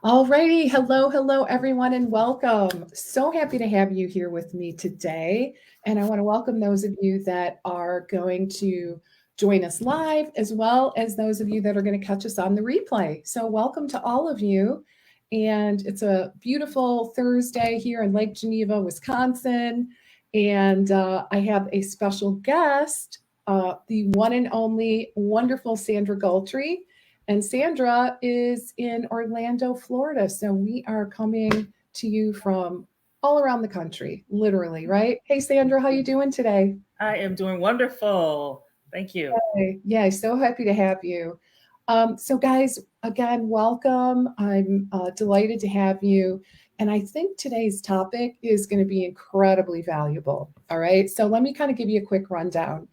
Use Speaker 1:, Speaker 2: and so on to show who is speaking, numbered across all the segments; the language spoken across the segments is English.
Speaker 1: Alrighty, hello, everyone, and welcome. So happy to have you here with me today. And I want to welcome those of you that are going to join us live, as well as those of you that are going to catch us on the replay. So, welcome to all of you. And it's a beautiful Thursday here in Lake Geneva, Wisconsin. And I have a special guest, the one and only wonderful Sandra Galtry. And Sandra is in Orlando, Florida. So we are coming to you from all around the country, literally, right? Hey, Sandra, how you doing today?
Speaker 2: I am doing wonderful. Thank you.
Speaker 1: Hey, yeah, so happy to have you. So, guys, again, welcome. I'm delighted to have you. And I think today's topic is going to be incredibly valuable. All right. So, let me kind of give you a quick rundown.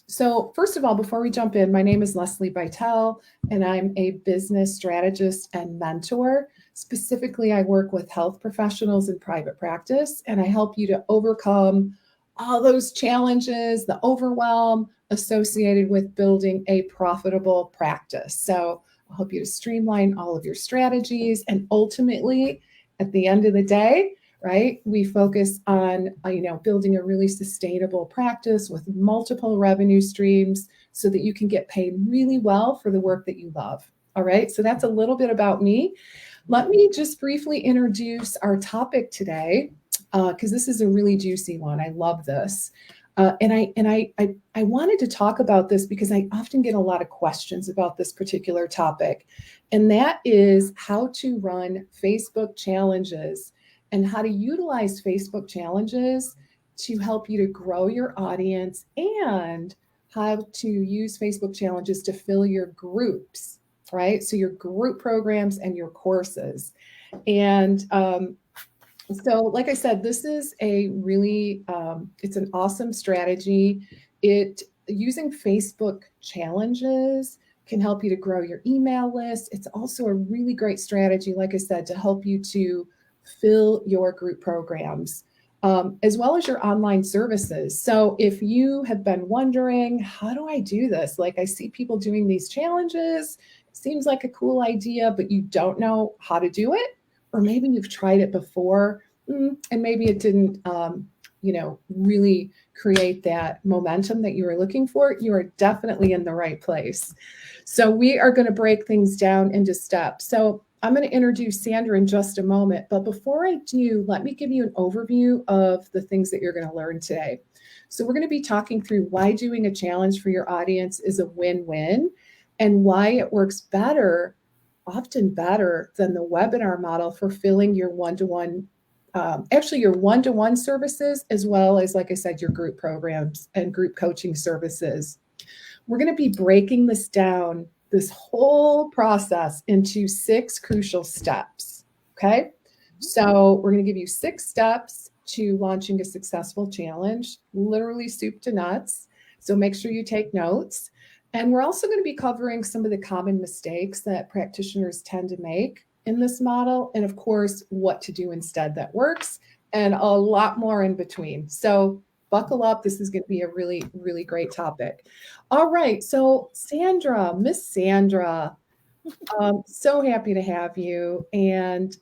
Speaker 1: So, first of all, before we jump in, my name is Leslie Bytel, and I'm a business strategist and mentor. Specifically, I work with health professionals in private practice, and I help you to overcome all those challenges, the overwhelm associated with building a profitable practice. So, I'll help you to streamline all of your strategies, and ultimately, at the end of the day, right? We focus on building a really sustainable practice with multiple revenue streams so that you can get paid really well for the work that you love. All right, so that's a little bit about me. Let me just briefly introduce our topic today because this is a really juicy one. I love this. And I wanted to talk about this because I often get a lot of questions about this particular topic, and that is how to run Facebook challenges and how to utilize Facebook challenges to help you to grow your audience and how to use Facebook challenges to fill your groups, right? So your group programs and your courses. And so, like I said, this is a really, it's an awesome strategy. It using Facebook challenges can help you to grow your email list. It's also a really great strategy, like I said, to help you to fill your group programs, as well as your online services. So, if you have been wondering, how do I do this? Like, I see people doing these challenges, it seems like a cool idea, but you don't know how to do it, or maybe you've tried it before, and maybe it didn't, really create that momentum that you were looking for. You are definitely in the right place. So we are going to break things down into steps. So I'm going to introduce Sandra in just a moment, but before I do, let me give you an overview of the things that you're going to learn today. So we're going to be talking through why doing a challenge for your audience is a win-win and why it works better, often better than the webinar model for filling your one-to-one, actually your one-to-one services, as well as, like I said, your group programs and group coaching services. We're going to be breaking this down, this whole process, into 6 crucial steps. Okay. So we're going to give you 6 steps to launching a successful challenge, literally soup to nuts. So make sure you take notes. And we're also going to be covering some of the common mistakes that practitioners tend to make in this model. And of course, what to do instead that works, and a lot more in between. So buckle up. This is going to be a really, really great topic. All right. So, Sandra, Miss Sandra, so happy to have you and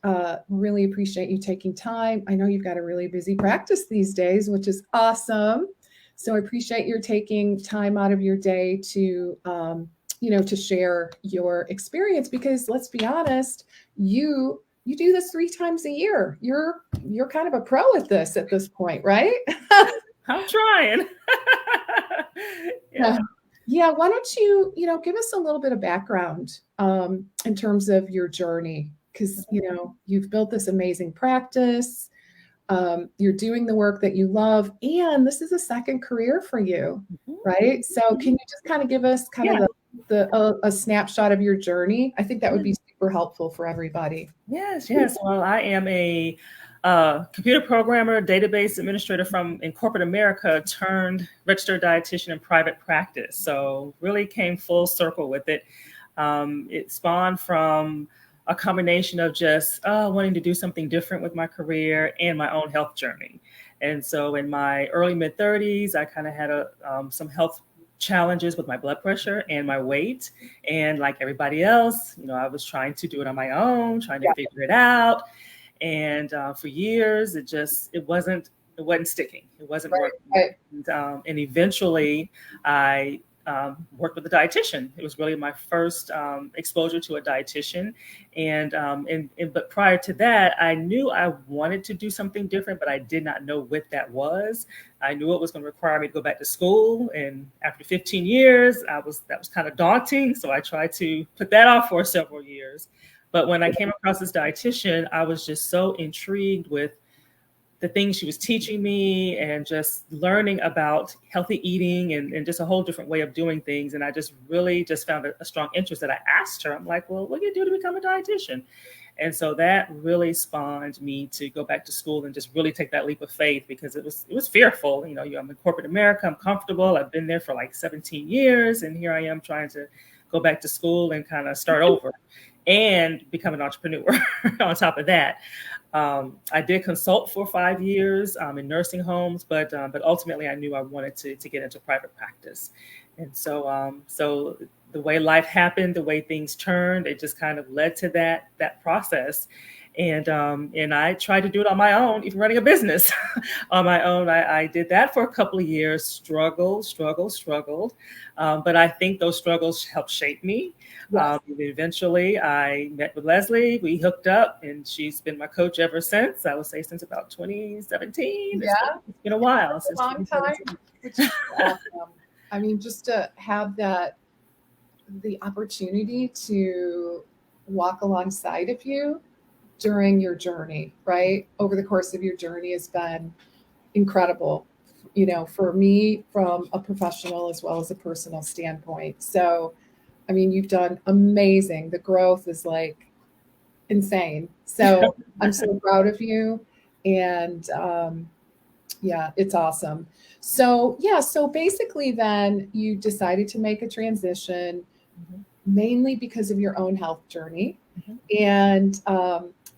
Speaker 1: really appreciate you taking time. I know you've got a really busy practice these days, which is awesome. So I appreciate your taking time out of your day to, to share your experience, because let's be honest, you do this 3 times a year. You're kind of a pro at this point, right?
Speaker 2: I'm trying.
Speaker 1: Yeah.
Speaker 2: Yeah.
Speaker 1: Yeah, why don't you, give us a little bit of background in terms of your journey? Because, you've built this amazing practice. You're doing the work that you love, and this is a second career for you,
Speaker 2: Mhm.
Speaker 1: right? So can you just kind of give us kind of
Speaker 2: Yeah.
Speaker 1: a snapshot of your journey? I think that would
Speaker 2: Yeah.
Speaker 1: be super helpful for everybody.
Speaker 2: Yes. Yes. Well, I am a computer programmer, database administrator from in corporate America, turned registered dietitian in private practice. So really came full circle with it. It spawned from a combination of just wanting to do something different with my career and my own health journey. And so in my early mid 30s, I kind of had some health challenges with my blood pressure and my weight. And like everybody else, I was trying to do it on my own, trying to
Speaker 1: Yeah.
Speaker 2: figure it out. And for years, it wasn't sticking. It wasn't
Speaker 1: Right.
Speaker 2: working. And eventually I worked with a dietitian. It was really my first exposure to a dietitian. But prior to that, I knew I wanted to do something different, but I did not know what that was. I knew it was going to require me to go back to school. And after 15 years, that was kind of daunting. So I tried to put that off for several years. But when I came across this dietitian, I was just so intrigued with the things she was teaching me and just learning about healthy eating and just a whole different way of doing things. And I just really just found a strong interest that I asked her. I'm like, well, what do you do to become a dietitian? And so that really spawned me to go back to school and just really take that leap of faith, because it was fearful. I'm in corporate America. I'm comfortable. I've been there for like 17 years. And here I am trying to go back to school and kind of start over and become an entrepreneur on top of that. I did consult for 5 years in nursing homes, but ultimately I knew I wanted to get into private practice. And so the way life happened, the way things turned, it just kind of led to that process. And I tried to do it on my own, even running a business on my own. I did that for a couple of years, struggled. But I think those struggles helped shape me.
Speaker 1: Yes.
Speaker 2: Eventually, I met with Leslie. We hooked up, and she's been my coach ever since. I would say since about 2017.
Speaker 1: Yeah.
Speaker 2: It's been a while.
Speaker 1: Since a long time. Which is awesome. I mean, just to have the opportunity to walk alongside of you during your journey, right? Over the course of your journey has been incredible, for me from a professional as well as a personal standpoint. So, I mean, you've done amazing. The growth is like insane. So I'm so proud of you. And yeah, it's awesome. So basically then you decided to make a transition mainly because of your own health journey.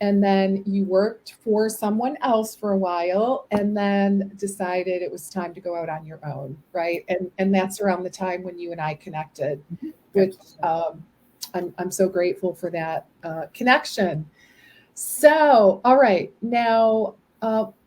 Speaker 1: And then you worked for someone else for a while and then decided it was time to go out on your own, right? And that's around the time when you and I connected, which I'm so grateful for that connection. So, all right, now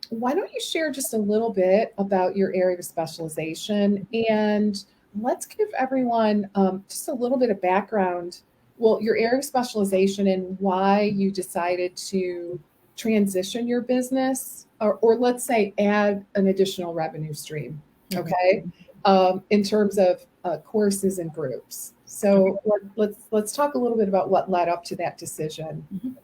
Speaker 1: why don't you share just a little bit about your area of specialization, and let's give everyone just a little bit of background. Well, your area of specialization and why you decided to transition your business, or let's say add an additional revenue stream, okay, in terms of courses and groups. So let's talk a little bit about what led up to that decision.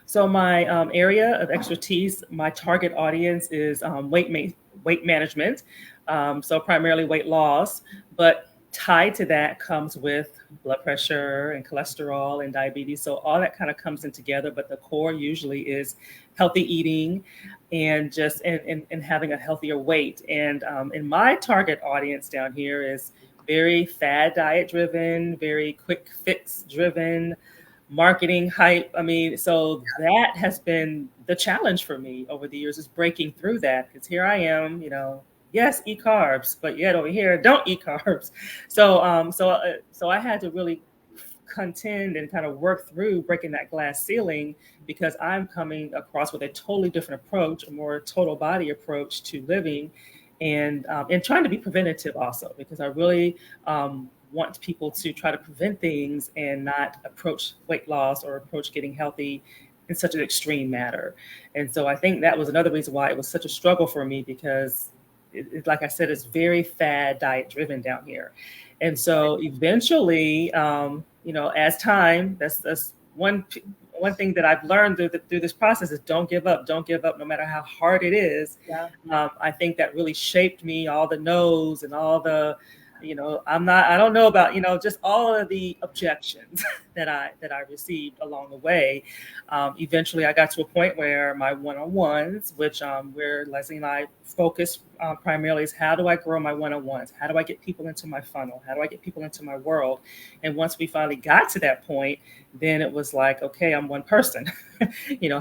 Speaker 2: So my area of expertise, my target audience is weight management, so primarily weight loss, but tied to that comes with blood pressure and cholesterol and diabetes. So all that kind of comes in together, but the core usually is healthy eating and just and having a healthier weight. And my target audience down here is very fad diet driven, very quick fix driven, marketing hype. I mean, so that has been the challenge for me over the years, is breaking through that, because here I am, yes, eat carbs, but yet over here, don't eat carbs. So I had to really contend and kind of work through breaking that glass ceiling, because I'm coming across with a totally different approach, a more total body approach to living, and trying to be preventative also, because I really want people to try to prevent things and not approach weight loss or approach getting healthy in such an extreme manner. And so I think that was another reason why it was such a struggle for me, because like I said, it's very fad diet driven down here. And so eventually, as time, that's one thing that I've learned through this process is don't give up no matter how hard it is.
Speaker 1: Yeah.
Speaker 2: I think that really shaped me, all the no's and all the, I don't know about, just all of the objections that I received along the way. Eventually I got to a point where my one-on-ones, which where Leslie and I focus primarily, is how do I grow my one-on-ones? How do I get people into my funnel? How do I get people into my world? And once we finally got to that point, then it was like, okay, I'm one person.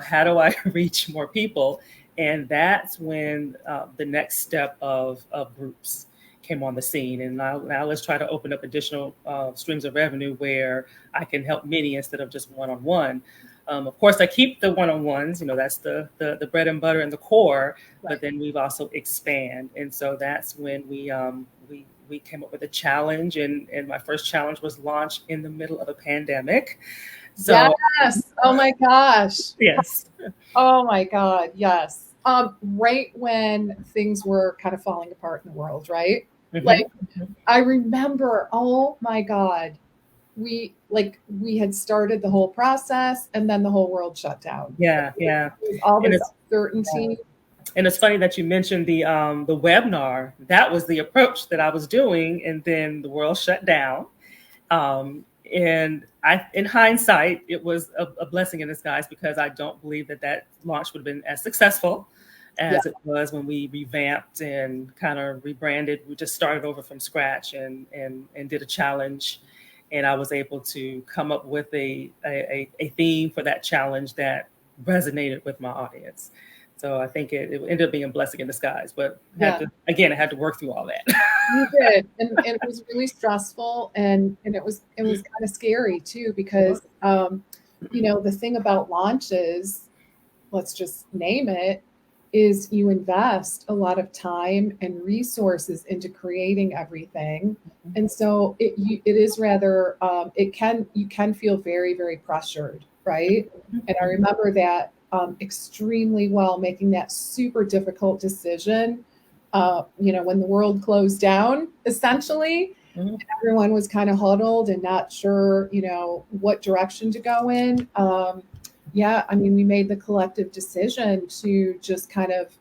Speaker 2: How do I reach more people? And that's when the next step of groups came on the scene. And now let's try to open up additional streams of revenue where I can help many instead of just one-on-one. Of course, I keep the one-on-ones, that's the bread and butter and the core,
Speaker 1: Right.
Speaker 2: but then we've also expand. And so that's when we came up with a challenge, and my first challenge was launched in the middle of a pandemic. So
Speaker 1: Yes. Oh my gosh.
Speaker 2: yes.
Speaker 1: Oh my God. Yes. Right when things were kind of falling apart in the world, right?
Speaker 2: Mhm.
Speaker 1: Like, I remember, oh my God, we had started the whole process and then the whole world shut down.
Speaker 2: Yeah.
Speaker 1: It was all
Speaker 2: And
Speaker 1: this
Speaker 2: it's
Speaker 1: uncertainty.
Speaker 2: And it's funny that you mentioned the webinar. That was the approach that I was doing, and then the world shut down. And in hindsight, it was a blessing in disguise, because I don't believe that launch would have been as successful as it was when we revamped and kind of rebranded. We just started over from scratch and did a challenge, and I was able to come up with a theme for that challenge that resonated with my audience. So I think it ended up being a blessing in disguise, but I had to work through all that.
Speaker 1: You did, and it was really stressful, and it was kind of scary too, because the thing about launches, let's just name it, is you invest a lot of time and resources into creating everything, and so it is rather you can feel very, very pressured, right? And I remember that extremely well, making that super difficult decision. When the world closed down, essentially, everyone was kind of huddled and not sure, what direction to go in. We made the collective decision to just kind of,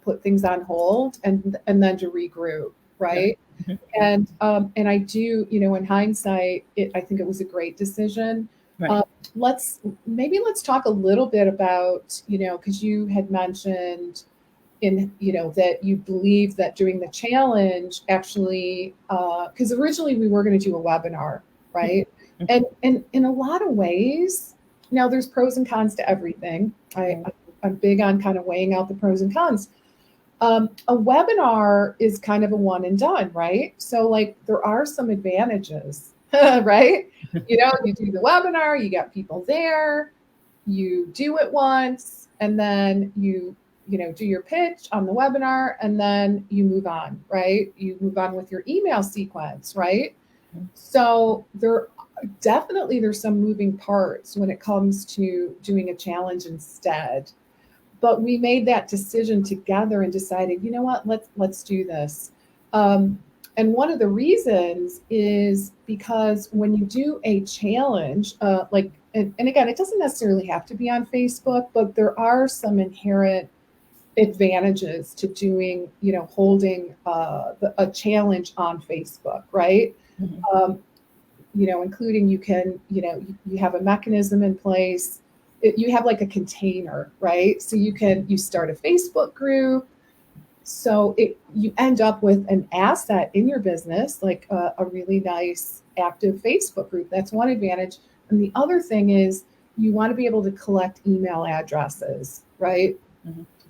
Speaker 1: put things on hold and then to regroup, right?
Speaker 2: Yeah.
Speaker 1: And I do, in hindsight, I think it was a great decision.
Speaker 2: Right.
Speaker 1: Let's talk a little bit about, because you had mentioned that you believe that doing the challenge actually, because originally we were going to do a webinar, right? And in a lot of ways, now there's pros and cons to everything. I'm big on kind of weighing out the pros and cons. A webinar is kind of a one and done, right? So like there are some advantages, right? You do the webinar, you got people there, you do it once, and then you do your pitch on the webinar, and then you move on, right? You move on with your email sequence, right? So there's some moving parts when it comes to doing a challenge instead. But we made that decision together and decided, you know what, let's do this. And one of the reasons is because when you do a challenge, and again, it doesn't necessarily have to be on Facebook, but there are some inherent advantages to doing, holding a challenge on Facebook, right? Including you can, you have a mechanism in place. You have like a container, right? So you start a Facebook group. So you end up with an asset in your business, like a really nice active Facebook group. That's one advantage. And the other thing is you want to be able to collect email addresses, right?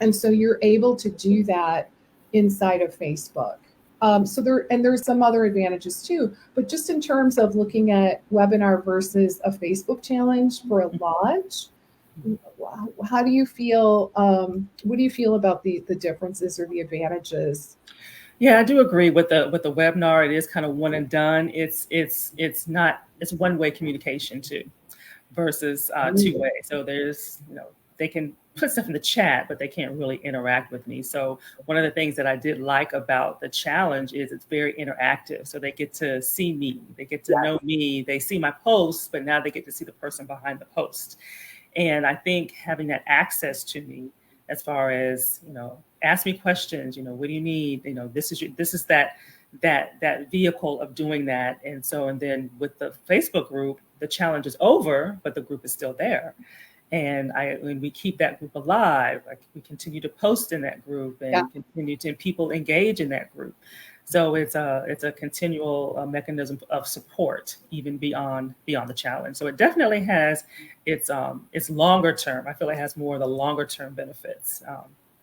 Speaker 1: And so you're able to do that inside of Facebook. There's some other advantages too, but just in terms of looking at webinar versus a Facebook challenge for a launch, how do you feel? What do you feel about the differences or the advantages?
Speaker 2: Yeah, I do agree with the webinar. It is kind of one and done. It's one-way communication too, versus two-way. So there's they can put stuff in the chat, but they can't really interact with me. So one of the things that I did like about the challenge is it's very interactive. So they get to see me, they get to know me, they see my posts, but now they get to see the person behind the post. And I think having that access to me, as far as, ask me questions, what do you need? This is that vehicle of doing that. And then with the Facebook group, the challenge is over, but the group is still there. And when we keep that group alive, we continue to post in that group and continue to people engage in that group. So it's a continual mechanism of support, even beyond the challenge. So it definitely has its longer term. I feel it has more of the longer term benefits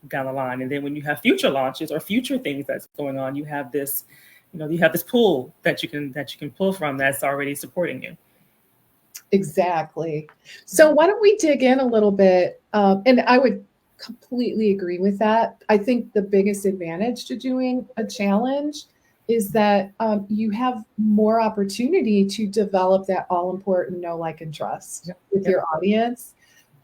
Speaker 2: down the line. And then when you have future launches or future things that's going on, you have this, you have this pool that you can pull from that's already supporting you.
Speaker 1: Exactly. So why don't we dig in a little bit? And I would completely agree with that. I think the biggest advantage to doing a challenge is that you have more opportunity to develop that all important know, like, and trust with your audience.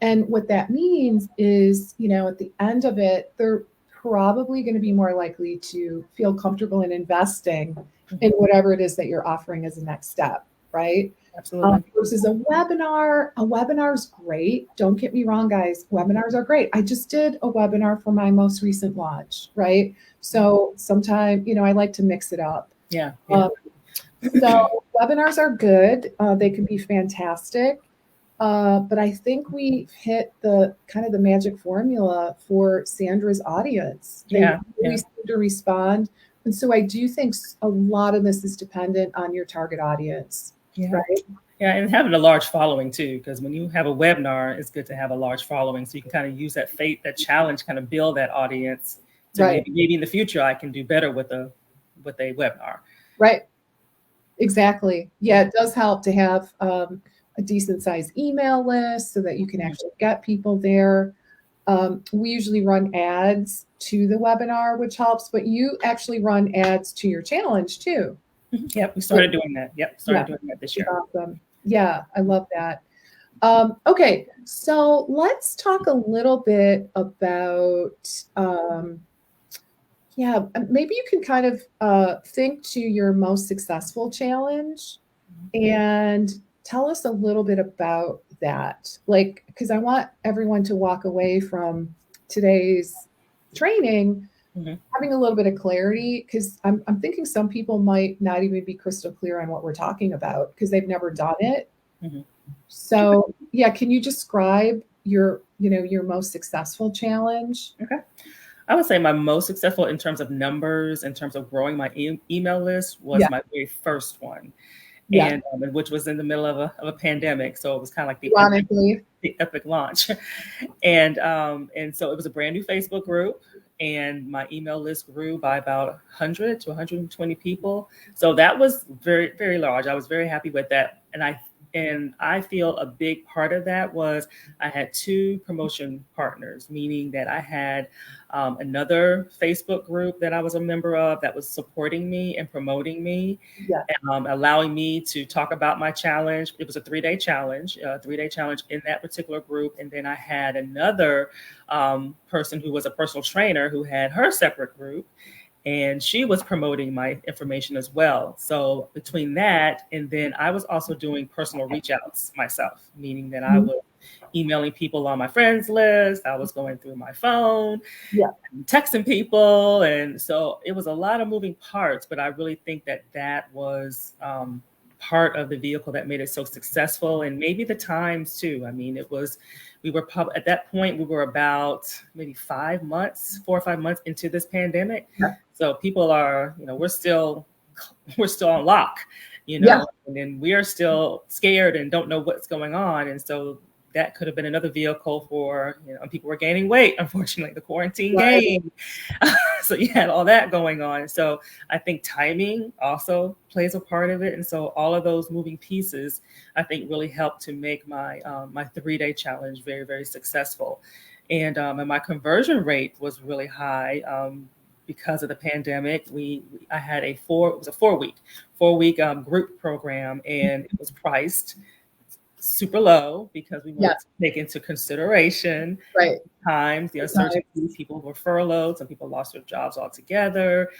Speaker 1: And what that means is, at the end of it, they're probably going to be more likely to feel comfortable in investing in whatever it is that you're offering as a next step, right?
Speaker 2: Absolutely.
Speaker 1: Versus a webinar. A webinar is great. Don't get me wrong, guys. Webinars are great. I just did a webinar for my most recent launch, right? So sometimes, I like to mix it up.
Speaker 2: Yeah.
Speaker 1: So webinars are good. They can be fantastic. But I think we've hit the kind of the magic formula for Sandra's audience. They really seem to respond. And so I do think a lot of this is dependent on your target audience.
Speaker 2: Yeah.
Speaker 1: Right.
Speaker 2: Yeah, and having a large following too, because when you have a webinar, it's good to have a large following, so you can kind of use that challenge, kind of build that audience. So maybe in the future I can do better with a webinar. Right.
Speaker 1: Exactly. Yeah, it does help to have a decent sized email list so that you can actually get people there. We usually run ads to the webinar, which helps, but you actually run ads to your challenge too.
Speaker 2: Yep, we started doing that. Doing that this year.
Speaker 1: Awesome. Yeah, I love that. Okay, so let's talk a little bit about, maybe you can kind of think to your most successful challenge and tell us a little bit about that. Like, because I want everyone to walk away from today's training having a little bit of clarity, because I'm thinking some people might not even be crystal clear on what we're talking about because they've never done it. So can you describe your most successful challenge?
Speaker 2: Okay. I would say my most successful in terms of numbers, in terms of growing my email list was my very first one. And which was in the middle of a pandemic. So it was kind of like the epic launch. And so it was a brand new Facebook group, and my email list grew by about 100 to 120 people. So that was very, very large. I was very happy with that. And I feel a big part of that was I had 2 promotion partners, meaning that I had another Facebook group that I was a member of that was supporting me and promoting me, and allowing me to talk about my challenge. It was a 3-day challenge, in that particular group. And then I had another person who was a personal trainer who had her separate group, and she was promoting my information as well. So between that, and then I was also doing personal reach outs myself, meaning that I was emailing people on my friends list. I was going through my phone, texting people. And so it was a lot of moving parts, but I really think that was part of the vehicle that made it so successful. And maybe the times too. I mean, at that point, we were about maybe 4 or 5 months into this pandemic. So people are, we're still on lock, and then we are still scared and don't know what's going on. And so that could have been another vehicle for, people were gaining weight, unfortunately, the quarantine gained. So you had all that going on. So I think timing also plays a part of it. And so all of those moving pieces, I think, really helped to make my 3-day challenge very, very successful. And my conversion rate was really high. Because of the pandemic, I had it was a 4-week group program, and it was priced super low because we wanted to take into consideration times, the uncertainty. People were furloughed, some people lost their jobs altogether.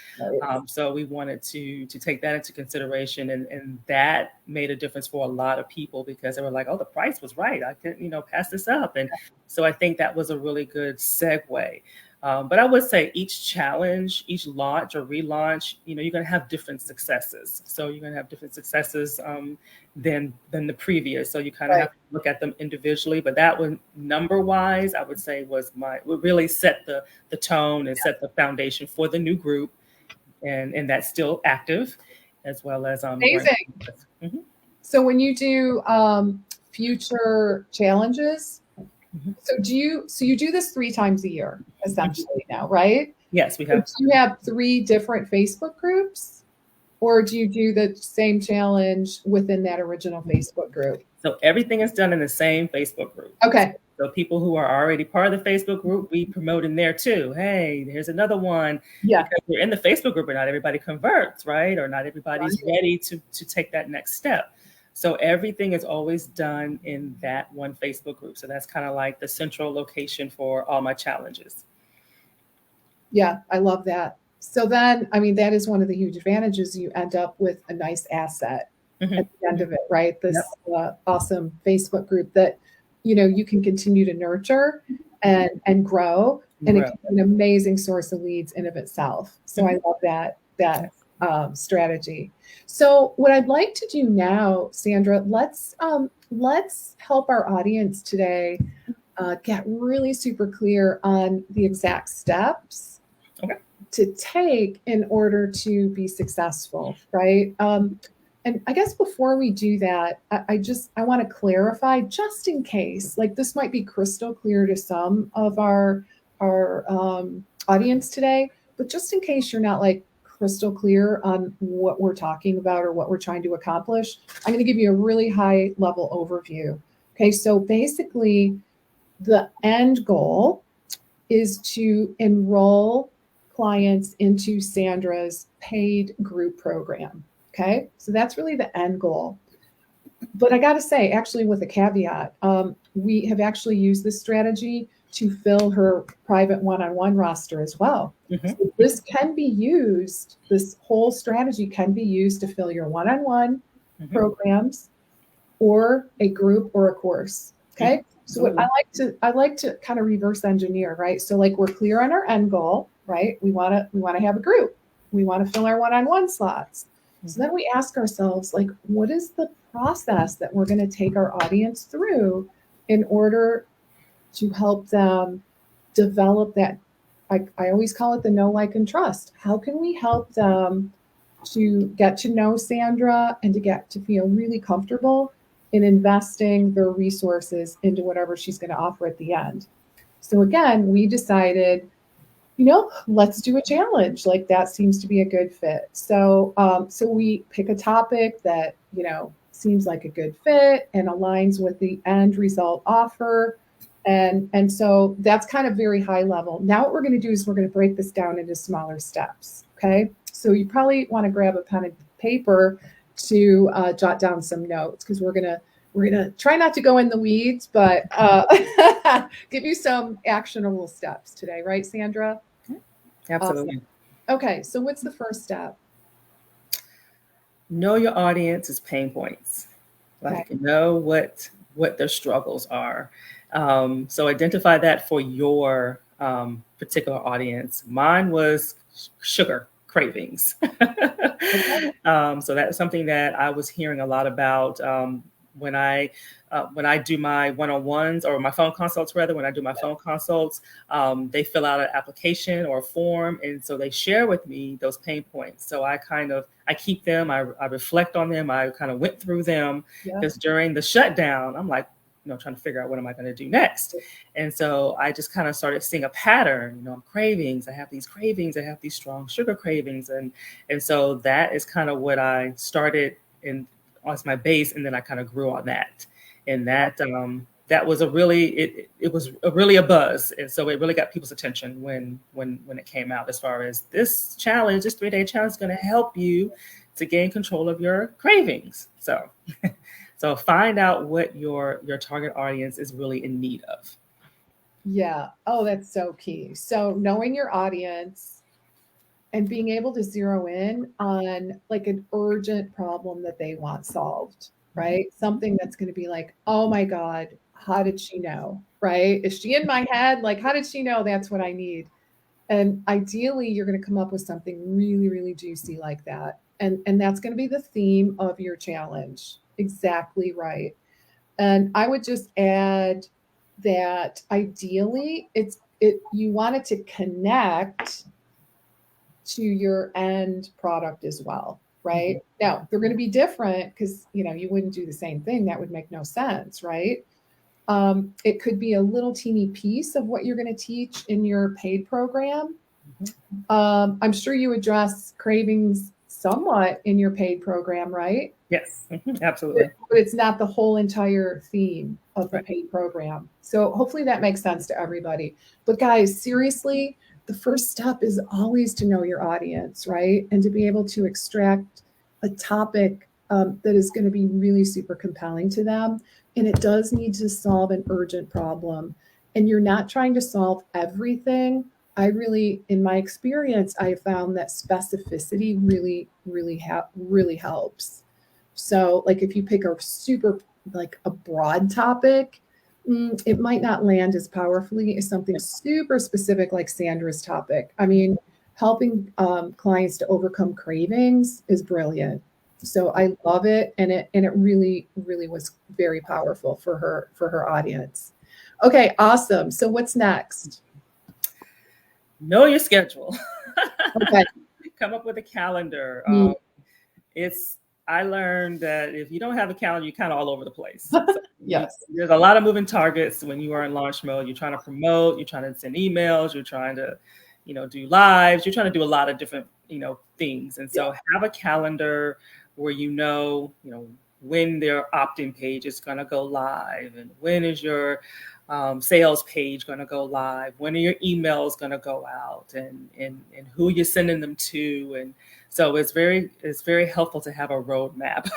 Speaker 2: So we wanted to take that into consideration, and that made a difference for a lot of people because they were like, oh, the price was right. I couldn't, pass this up. And so I think that was a really good segue. But I would say each challenge, each launch or relaunch, you're going to have different successes. So you're going to have different successes than the previous. So you kind of have to look at them individually. But that one, number wise, I would say would really set the tone and set the foundation for the new group, and that's still active, as well as
Speaker 1: amazing. So when you do future challenges,
Speaker 2: Mhm.
Speaker 1: So you do this 3 times a year, essentially now, right?
Speaker 2: Yes, we
Speaker 1: So
Speaker 2: have.
Speaker 1: do you have 3 different Facebook groups, or do you do the same challenge within that original Facebook group?
Speaker 2: So everything is done in the same Facebook group.
Speaker 1: Okay.
Speaker 2: So people who are already part of the Facebook group, we promote in there too. Hey, here's another one.
Speaker 1: Yeah.
Speaker 2: Because we're in the Facebook group, but not everybody converts, right? Or not everybody's
Speaker 1: Right.
Speaker 2: ready to take that next step. So everything is always done in that one Facebook group. So that's kind of like the central location for all my challenges.
Speaker 1: Yeah, I love that. So then, I mean, that is one of the huge advantages. You end up with a nice asset at
Speaker 2: Mhm.
Speaker 1: the end of it, right? This
Speaker 2: Yep.
Speaker 1: awesome Facebook group that you can continue to nurture and grow, and it
Speaker 2: Right.
Speaker 1: can be an amazing source of leads in of itself. So I
Speaker 2: Mhm.
Speaker 1: love that strategy. So what I'd like to do now, Sandra, let's help our audience today get really super clear on the exact steps
Speaker 2: Okay.
Speaker 1: to take in order to be successful, right? And I guess before we do that, I want to clarify, just in case, like this might be crystal clear to some of our audience today, but just in case you're not like crystal clear on what we're talking about or what we're trying to accomplish, I'm going to give you a really high level overview. Okay, so basically, the end goal is to enroll clients into Sandra's paid group program. Okay, so that's really the end goal. But I got to say, actually, with a caveat, we have actually used this strategy to fill her private one on one roster as well.
Speaker 2: Mhm.
Speaker 1: So this can be used, this whole strategy can be used to fill your one on one
Speaker 2: Mhm.
Speaker 1: programs or a group or a course.
Speaker 2: Mhm.
Speaker 1: Okay. So what
Speaker 2: Absolutely.
Speaker 1: I like to kind of reverse engineer, right? So like we're clear on our end goal, right? We want to have a group. We want to fill our one-on-one slots. So then we ask ourselves, like, what is the process that we're going to take our audience through in order to help them develop that? I always call it the know, like, and trust. How can we help them to get to know Sandra and to get to feel really comfortable in investing their resources into whatever she's going to offer at the end? So again, we decided, let's do a challenge. Like that seems to be a good fit. So we pick a topic that seems like a good fit and aligns with the end result offer. And so that's kind of very high level. Now what we're going to do is we're going to break this down into smaller steps. Okay, so you probably want to grab a pen and paper to jot down some notes, because we're gonna try not to go in the weeds, but give you some actionable steps today, right, Sandra? Awesome.
Speaker 2: Absolutely.
Speaker 1: Okay, so what's the first step?
Speaker 2: Know your audience's pain points.
Speaker 1: Okay.
Speaker 2: Like know what their struggles are. So identify that for your particular audience. Mine was sugar cravings.
Speaker 1: Okay.
Speaker 2: So that's something that I was hearing a lot about when I do my one-on-ones, or my phone consults rather. When I do my phone consults, they fill out an application or a form, and so they share with me those pain points. So I keep them, I reflect on them, I kind of went through them,
Speaker 1: Yeah.
Speaker 2: because during the shutdown, I'm like, trying to figure out what am I going to do next. And so I just kind of started seeing a pattern, cravings. I have these cravings, I have these strong sugar cravings. And so that is kind of what I started in as my base. And then I kind of grew on that. And that was it was really a buzz. And so it really got people's attention when it came out, as far as this 3-day challenge is going to help you to gain control of your cravings. So find out what your target audience is really in need of.
Speaker 1: Yeah. Oh, that's so key. So knowing your audience and being able to zero in on like an urgent problem that they want solved, right? Something that's going to be like, oh my God, how did she know? Right? Is she in my head? Like, how did she know that's what I need? And ideally, you're going to come up with something really, really juicy like that. And that's going to be the theme of your challenge. Exactly right. And I would just add that ideally you want it to connect to your end product as well, right?
Speaker 2: Mm-hmm.
Speaker 1: Now, they're going to be different because you wouldn't do the same thing. That would make no sense, right? It could be a little teeny piece of what you're going to teach in your paid program. I'm sure you address cravings somewhat in your paid program, right?
Speaker 2: Yes, absolutely.
Speaker 1: But it's not the whole entire theme of the
Speaker 2: Right.
Speaker 1: paid program. So hopefully that makes sense to everybody. But guys, seriously, the first step is always to know your audience, right? And to be able to extract a topic that is going to be really super compelling to them. And it does need to solve an urgent problem. And you're not trying to solve everything. I really, in my experience, I found that specificity really helps. So, like, if you pick a super, like, a broad topic, it might not land as powerfully as something super specific like Sandra's topic. I mean, helping clients to overcome cravings is brilliant. So I love it, and it really was very powerful for her audience. Okay, awesome. So what's next?
Speaker 2: Know your schedule.
Speaker 1: Okay.
Speaker 2: Come up with a calendar.
Speaker 1: Mm.
Speaker 2: I learned that if you don't have a calendar, you're kind of all over the place. So
Speaker 1: Yes.
Speaker 2: there's a lot of moving targets when you are in launch mode. You're trying to promote, you're trying to send emails, you're trying to, do lives, you're trying to do a lot of different, things. And so have a calendar where when their opt-in page is going to go live, and when is your sales page going to go live, when are your emails going to go out, and who you're sending them to. And so it's very helpful to have a roadmap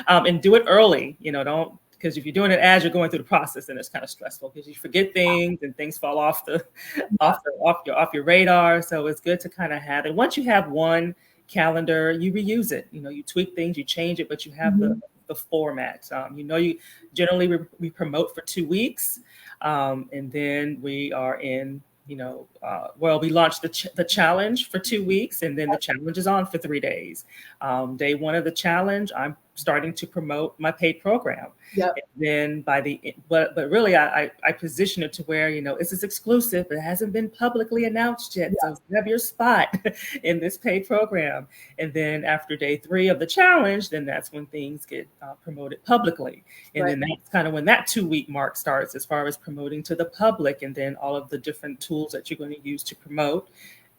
Speaker 2: and do it early. Don't, because if you're doing it as you're going through the process, then it's kind of stressful because you forget things and things fall off your radar. So it's good to kind of have it. Once you have one calendar, you reuse it. You tweak things, you change it, but you have the format. You generally we promote for 2 weeks, and then we are in. We launched the challenge for 2 weeks, and then the challenge is on for 3 days. Day one of the challenge, I'm starting to promote my paid program.
Speaker 1: Yep.
Speaker 2: And then but really I position it to where, this is exclusive. It hasn't been publicly announced yet. So you have your spot in this paid program. And then after day 3 of the challenge, then that's when things get promoted publicly. And then that's kind of when that 2-week mark starts as far as promoting to the public, and then all of the different tools that you're going to use to promote.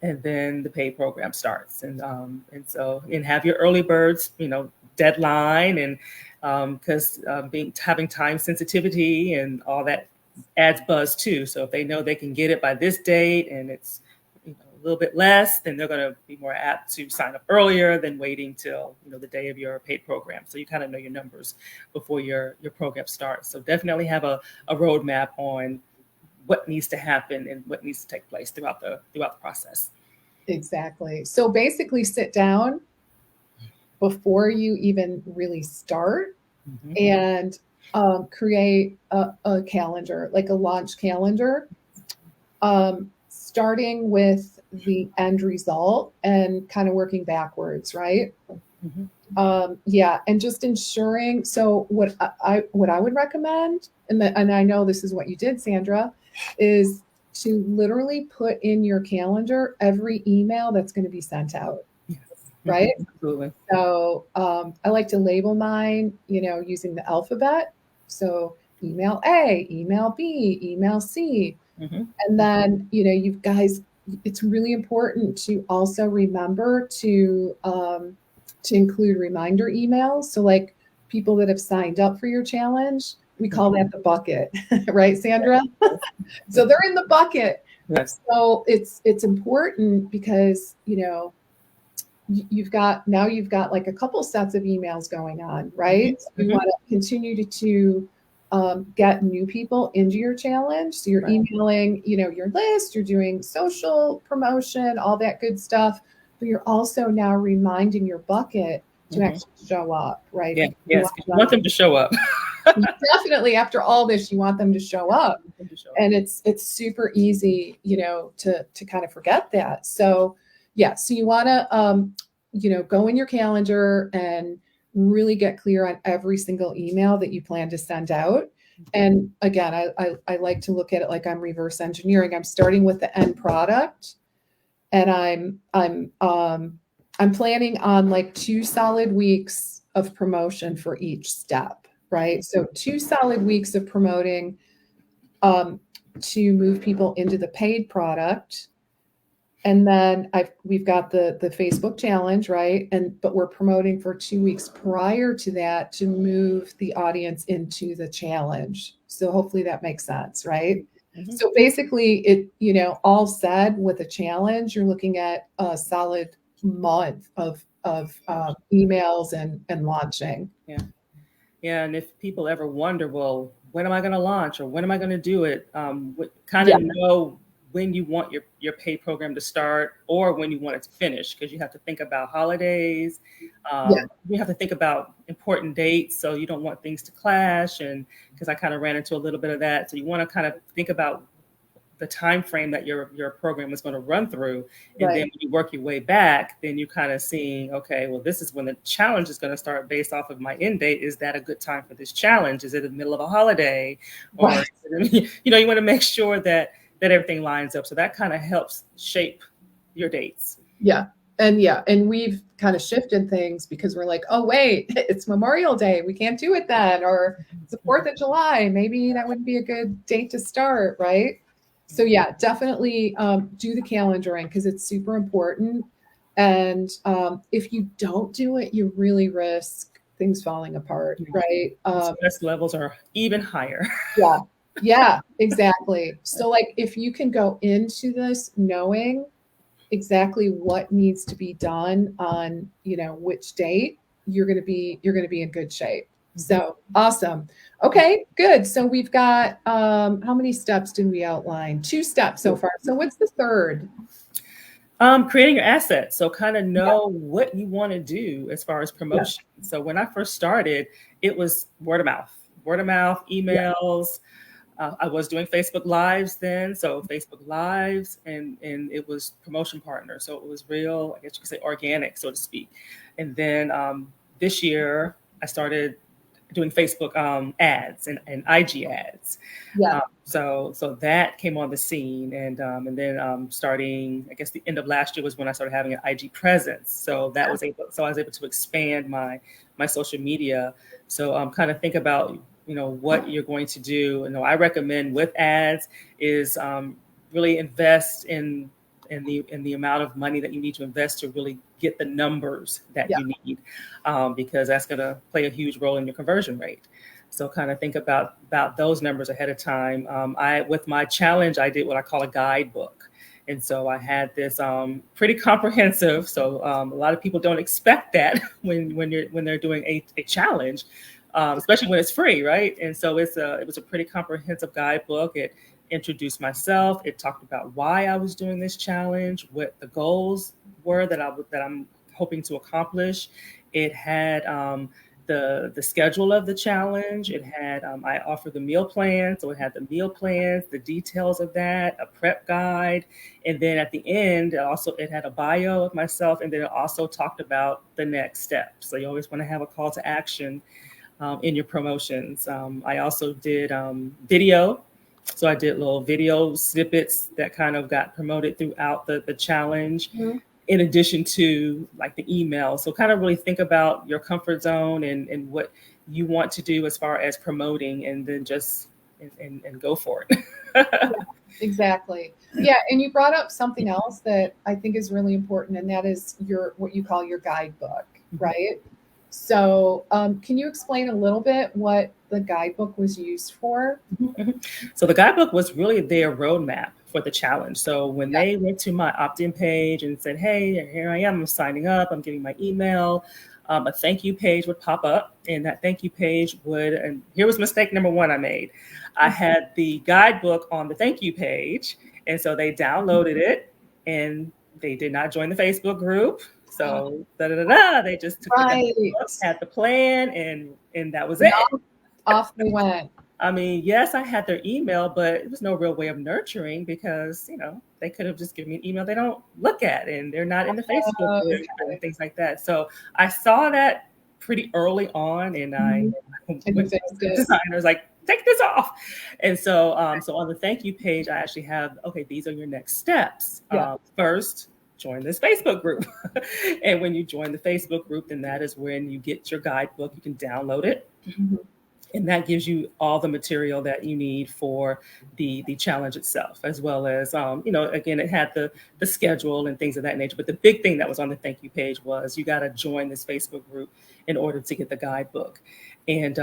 Speaker 2: And then the paid program starts. And have your early birds, deadline, and because having time sensitivity and all that adds buzz too. So if they know they can get it by this date and it's a little bit less, then they're going to be more apt to sign up earlier than waiting till the day of your paid program. So you kind of know your numbers before your program starts. So definitely have a roadmap on what needs to happen and what needs to take place throughout the process.
Speaker 1: Exactly. So basically sit down before you even really start and create a calendar, like a launch calendar, starting with the end result and kind of working backwards, right? And just ensuring. So what I would recommend, and I know this is what you did, Sandra, is to literally put in your calendar every email that's going to be sent out. Right?
Speaker 2: Absolutely.
Speaker 1: So I like to label mine, using the alphabet. So email A, email B, email C. And then, you guys, it's really important to also remember to include reminder emails. So like people that have signed up for your challenge, we call that the bucket, right, Sandra? So they're in the bucket.
Speaker 2: Yes.
Speaker 1: So it's important because, you've got like a couple sets of emails going on, right? So you want to continue to get new people into your challenge. So you're emailing, your list, you're doing social promotion, all that good stuff, but you're also now reminding your bucket to actually show up, right?
Speaker 2: Yeah. Yes. You want them to show up.
Speaker 1: Definitely, after all this, you want them to show up. And it's super easy, to kind of forget that. So so you want to, go in your calendar and really get clear on every single email that you plan to send out. And again, I like to look at it like I'm reverse engineering. I'm starting with the end product, and I'm planning on like 2 solid weeks of promotion for each step. right? So 2 solid weeks of promoting to move people into the paid product. And then we've got the Facebook challenge, right? But we're promoting for 2 weeks prior to that to move the audience into the challenge. So hopefully that makes sense, right?
Speaker 2: Mhm.
Speaker 1: So basically, all said with a challenge, you're looking at a solid month of emails and launching.
Speaker 2: Yeah. Yeah. And if people ever wonder, well, when am I going to launch or when am I going to do it? Kind
Speaker 1: Yeah,
Speaker 2: of know when you want your paid program to start or when you want it to finish, because you have to think about holidays.
Speaker 1: yeah,
Speaker 2: You have to think about important dates. So you don't want things to clash. And because I kind of ran into a little bit of that. So you want to kind of think about the time frame that your program is going to run through, and then
Speaker 1: right,
Speaker 2: when you work your way back, then you're kind of seeing, okay, well, this is when the challenge is going to start based off of my end date. Is that a good time for this challenge? Is it in the middle of a holiday, or
Speaker 1: right.
Speaker 2: you want to make sure that everything lines up. So that kind of helps shape your dates.
Speaker 1: Yeah. And we've kind of shifted things because we're like, oh, wait, it's Memorial Day. We can't do it then. Or it's the 4th of July. Maybe that wouldn't be a good date to start, right? So, yeah, definitely do the calendaring because it's super important. And if you don't do it, you really risk things falling apart, right?
Speaker 2: Stress levels are even higher.
Speaker 1: Yeah. Yeah, exactly. So, like, if you can go into this knowing exactly what needs to be done on which date, you're going to be in good shape. So awesome. Okay, good. So we've got how many steps did we outline? 2 steps so far. So what's the third?
Speaker 2: Creating your assets. So kind of
Speaker 1: Yeah,
Speaker 2: know what you want to do as far as
Speaker 1: yeah,
Speaker 2: promotion. So when I first started, it was word of mouth,
Speaker 1: yeah,
Speaker 2: emails. I was doing Facebook Lives then, so Facebook Lives, and it was promotion partner. So it was real, I guess you could say organic, so to speak. And then this year, I started doing Facebook ads and IG ads.
Speaker 1: yeah,
Speaker 2: So that came on the scene, and then starting, I guess the end of last year was when I started having an IG presence. So I was able to expand my social media. So kind of think about what you're going to do. I recommend with ads is really invest in the amount of money that you need to invest to really get the numbers that
Speaker 1: yeah,
Speaker 2: you need, because that's going to play a huge role in your conversion rate. So kind of think about those numbers ahead of time. I with my challenge, I did what I call a guidebook. And so I had this pretty comprehensive. So a lot of people don't expect that when they're doing a challenge, especially when it's free, right? And so it was a pretty comprehensive guidebook. It introduced myself. It talked about why I was doing this challenge, what the goals were that I'm hoping to accomplish. It had the schedule of the challenge. It had I offered the meal plan, so it had the meal plans, the details of that, a prep guide, and then at the end, it had a bio of myself, and then it also talked about the next steps. So you always want to have a call to action in your promotions. I also did video. So I did little video snippets that kind of got promoted throughout the challenge,
Speaker 1: mhm,
Speaker 2: in addition to like the email. So kind of really think about your comfort zone and what you want to do as far as promoting, and then just and go for it.
Speaker 1: yeah, exactly. Yeah, and you brought up something else that I think is really important, and that is your what you call your guidebook, right? So, can you explain a little bit what the guidebook was used for?
Speaker 2: So the guidebook was really their roadmap for the challenge. So when
Speaker 1: Yeah.
Speaker 2: they went to my opt-in page and said, "Hey, here I am. I'm signing up. I'm getting my email," a thank you page would pop up, and that thank you page would. And here was mistake number one I made. I had the guidebook on the thank you page, and so they downloaded it, and they did not join the Facebook group. So they just took the
Speaker 1: Right.
Speaker 2: guidebook, had the plan, and that was
Speaker 1: And
Speaker 2: it.
Speaker 1: off they went.
Speaker 2: I mean, yes, I had their email, but it was no real way of nurturing, because, they could have just given me an email they don't look at, and they're not in the Facebook
Speaker 1: Oh,
Speaker 2: group and things like that. So I saw that pretty early on, and I
Speaker 1: mhm. And you
Speaker 2: went to
Speaker 1: fixed
Speaker 2: the
Speaker 1: it.
Speaker 2: designers like, take this off. And so on the thank you page, I actually have, okay, these are your next steps.
Speaker 1: Yeah.
Speaker 2: First, join this Facebook group. And when you join the Facebook group, then that is when you get your guidebook. You can download it.
Speaker 1: Mhm.
Speaker 2: And that gives you all the material that you need for the challenge itself, as well as, again, it had the schedule and things of that nature. But the big thing that was on the thank you page was you got to join this Facebook group in order to get the guidebook. And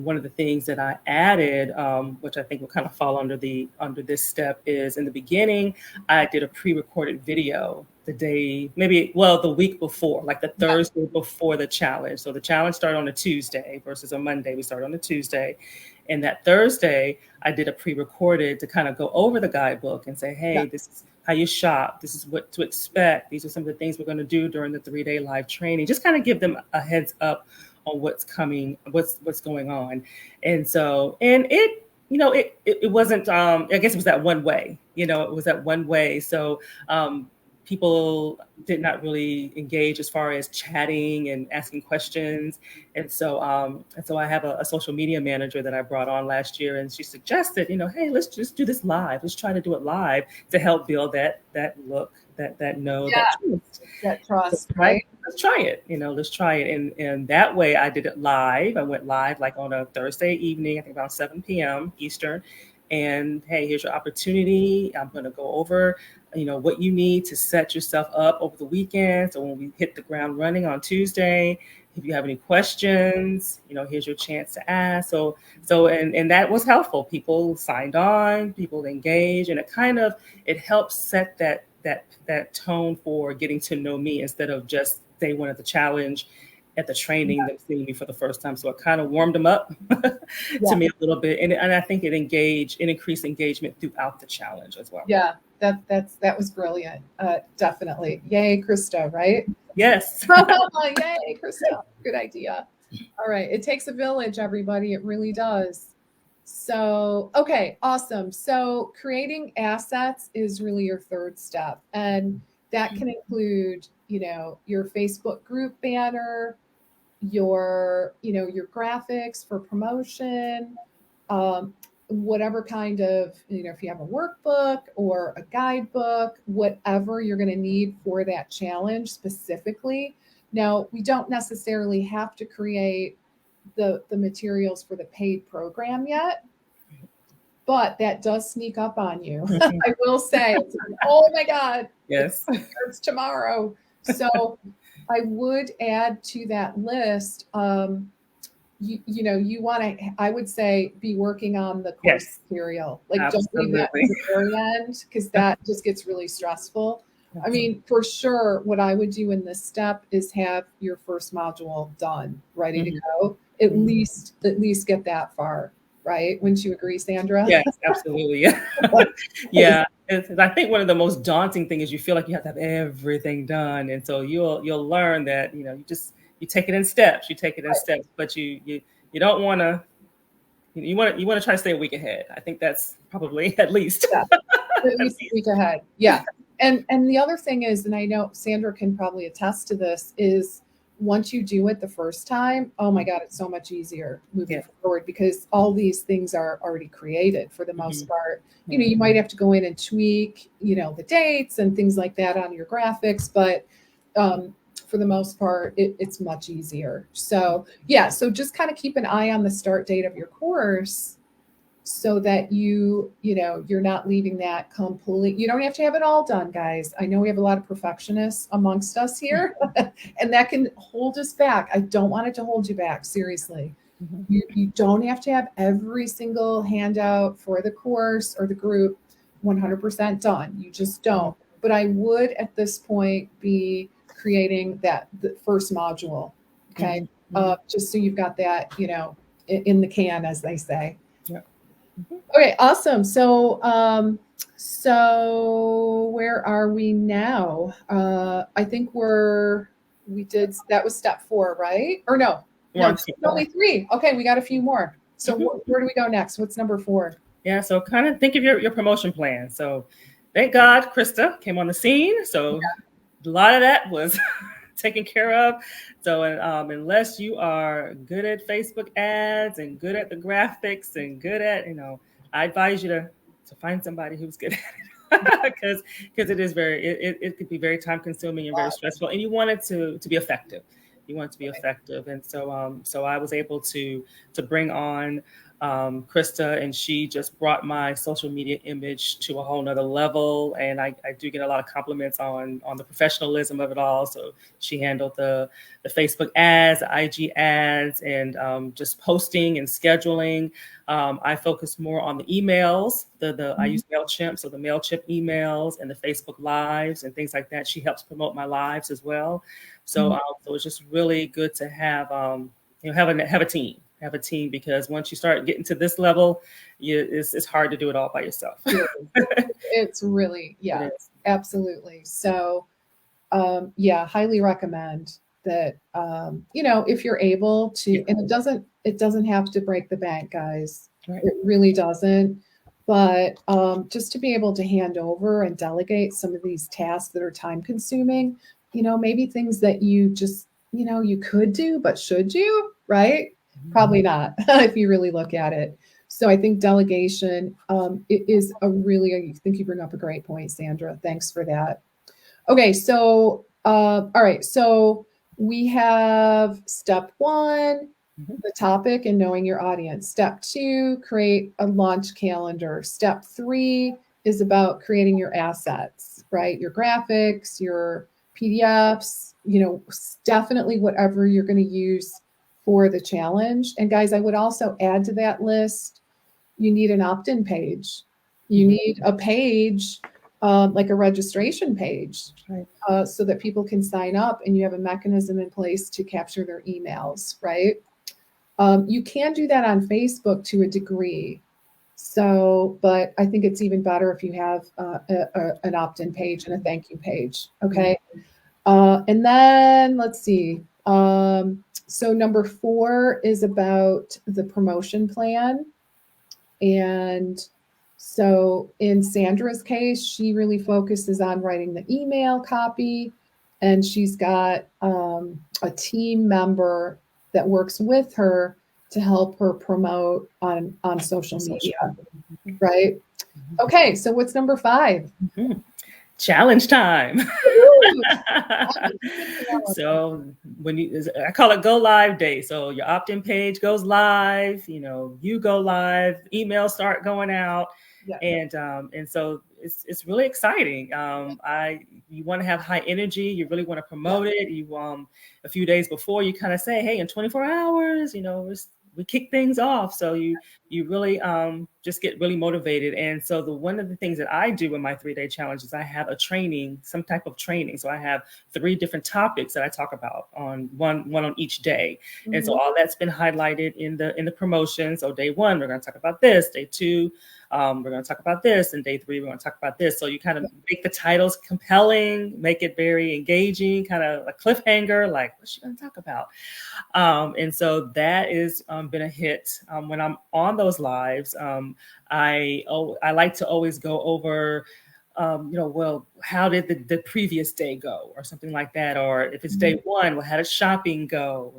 Speaker 2: one of the things that I added, which I think will kind of fall under this step, is in the beginning, I did a pre-recorded video the week before, like the Thursday before the challenge. So the challenge started on a Tuesday versus a Monday. We started on a Tuesday. And that Thursday, I did a pre-recorded to kind of go over the guidebook and say, hey, this is how you shop. This is what to expect. These are some of the things we're going to do during the 3-day live training. Just kind of give them a heads up on what's coming, what's going on. And so, and it wasn't, I guess it was that one way, it was that one way. So, people did not really engage as far as chatting and asking questions. And so I have a social media manager that I brought on last year, and she suggested, hey, let's just do this live. Let's try to do it live to help build that look, that
Speaker 1: that trust,
Speaker 2: so, right? Let's try it, let's try it. And that way I did it live. I went live like on a Thursday evening, I think around 7 p.m. Eastern. And hey, here's your opportunity. I'm going to go over what you need to set yourself up over the weekend. So when we hit the ground running on Tuesday, if you have any questions, here's your chance to ask. So that was helpful. People signed on, people engaged, and it helps set that tone for getting to know me instead of just day one of the challenge at the training, them seeing me for the first time. So it kind of warmed them up to me a little bit. And I think it increased engagement throughout the challenge as well.
Speaker 1: Yeah. That was brilliant. Definitely. Yay, Krista, right?
Speaker 2: Yes.
Speaker 1: Yay, Krista. Good idea. All right. It takes a village, everybody. It really does. So, okay, awesome. So creating assets is really your third step. And that can include, your Facebook group banner, your graphics for promotion, whatever kind of, if you have a workbook or a guidebook, whatever you're going to need for that challenge specifically. Now, we don't necessarily have to create the materials for the paid program yet, but that does sneak up on you. I will say, oh my God,
Speaker 2: yes,
Speaker 1: it's tomorrow. So I would add to that list, you want to, I would say, be working on the course material. Like,
Speaker 2: absolutely.
Speaker 1: Don't leave that to the very end, because that just gets really stressful. Absolutely. I mean, for sure, what I would do in this step is have your first module done, ready to go. At least get that far, right? Wouldn't you agree, Sandra?
Speaker 2: Yes, absolutely. Yeah. I think one of the most daunting things is you feel like you have to have everything done. And so you'll learn that, you take it in steps, but you don't want to, you want to try to stay a week ahead. I think that's probably at least
Speaker 1: a week ahead. Yeah. And the other thing is, and I know Sandra can probably attest to this, is once you do it the first time, oh my God, it's so much easier moving forward, because all these things are already created for the most part. You might have to go in and tweak, the dates and things like that on your graphics, but for the most part, it's much easier. So so just kind of keep an eye on the start date of your course, so that you're not leaving that complete. You don't have to have it all done, guys. I know we have a lot of perfectionists amongst us here, and that can hold us back. I don't want it to hold you back. Seriously. You don't have to have every single handout for the course or the group 100% done. You just don't. But I would at this point be creating the first module. Okay. Just so you've got that, in the can, as they say. Okay, awesome. So where are we now? I think that was step 4, right? Or no, only 3. Okay, we got a few more. So where do we go next? What's number 4?
Speaker 2: Yeah, so kind of think of your promotion plan. So thank God Krista came on the scene. So a lot of that was taken care of. So unless you are good at Facebook ads and good at the graphics and good at, I advise you to find somebody who's good at it, because it is it could be very time consuming and very stressful, and you want it to be effective. You want it to be effective. And so I was able to bring on Krista, and she just brought my social media image to a whole nother level. And I do get a lot of compliments on the professionalism of it all. So she handled the Facebook ads, the IG ads, and just posting and scheduling. I focus more on the emails. I use MailChimp, so the MailChimp emails and the Facebook lives and things like that. She helps promote my lives as well. So so it's just really good to have have a team. Have a team, because once you start getting to this level, it's hard to do it all by yourself.
Speaker 1: It's really, yeah, absolutely. So, highly recommend that. If you're able to, and it doesn't have to break the bank, guys.
Speaker 2: Right.
Speaker 1: It really doesn't. But just to be able to hand over and delegate some of these tasks that are time consuming, maybe things that you just, you could do, but should you, right? Probably not if you really look at it. So I think delegation it is I think you bring up a great point, Sandra. Thanks for that. Okay, so all right, so we have step 1, the topic and knowing your audience. Step 2, create a launch calendar. Step 3 is about creating your assets, right? Your graphics, your PDFs, definitely whatever you're going to use for the challenge. And guys, I would also add to that list, you need an opt-in page. You need a page like a registration page, right? So that people can sign up and you have a mechanism in place to capture their emails, right? You can do that on Facebook to a degree. So, but I think it's even better if you have an opt-in page and a thank you page, okay? And then let's see. So number 4 is about the promotion plan. And so in Sandra's case, she really focuses on writing the email copy, and she's got a team member that works with her to help her promote on social media, right? Okay, so what's number 5?
Speaker 2: Challenge time. So I call it go live day. So your opt-in page goes live, you go live, emails start going out. Yeah. And so it's really exciting. You want to have high energy. You really want to promote it. You a few days before, you kind of say, hey, in 24 hours, we kick things off. So you really just get really motivated. And so one of the things that I do in my 3-day challenge is I have some type of training. So I have 3 different topics that I talk about on one on each day. Mm-hmm. And so all that's been highlighted in the promotion. So day 1, we're going to talk about this. Day 2, we're going to talk about this. And day 3, we're going to talk about this. So you kind of make the titles compelling, make it very engaging, kind of a cliffhanger, like what's she going to talk about? And so that is been a hit. When I'm on those lives, I like to always go over, well, how did the previous day go, or something like that? Or if it's day 1, well, how did shopping go,